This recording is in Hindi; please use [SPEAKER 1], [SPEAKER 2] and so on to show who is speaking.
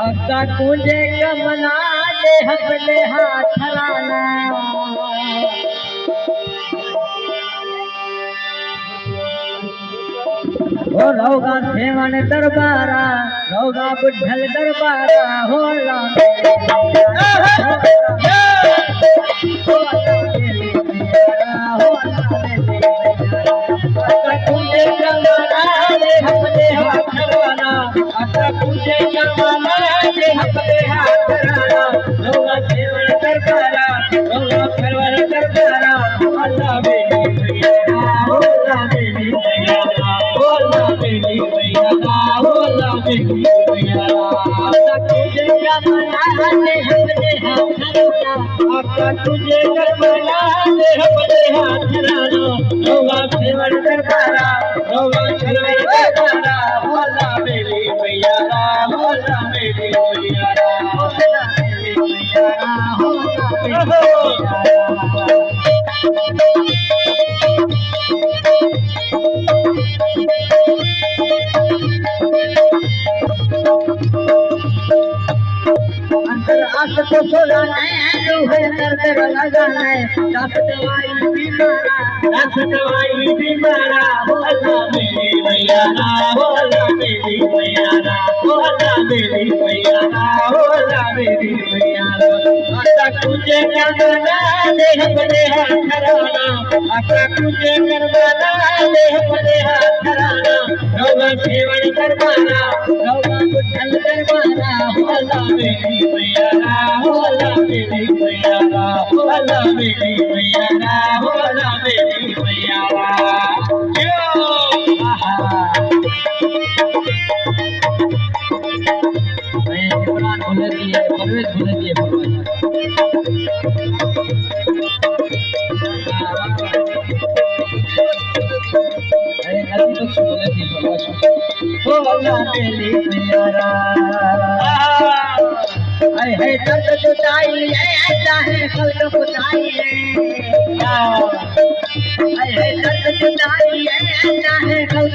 [SPEAKER 1] अक्का तुझे कमला दे हसले हाथ राना हो रहोगा सेवन दरबारा रहोगा बुढ़ल दरबारा होला तुझे कमला दे हसले हाथ राना अक्का तुझे कमला दे हसले हाथ राना रहोगा सेवन दरबारा रहोगा सेवन दरबारा अल्लाह बेली होला बेली होला बेली होला बेली तुझे कमला दे हसले हाथ राना अक्का तुझे कमला दे हसले हाथ राना रहोगा सेवन दरबारा रहोगा सेवन दरबारा होला बेली होला बेली होला अंतर आस को सोलाना है लोहे दर्द लगाना है दस दवाई बीमारा होला मेरी मैयारा होला मेरी मैयारा होला मेरी मैयारा होला मेरी मैयारा आता तुझे करवाना दे अपने हाथ राना आता तुझे करवाना दे अपने हाथ राना रहोगा सेवन दरबारा रहोगा बुढ़ल दरबारा होला मेरी मैयारा होला मेरी मैयारा होला मेरी मैयारा होला मेरी मैयारा बोले दिए परवेश बोले दिए अरे नदी तो बोले दिए परवेश होला मेरी मैयारा अरे है दर्द जुदाई ऐसा है कल खुदाई है अरे है दर्द जुदाई ऐसा है कल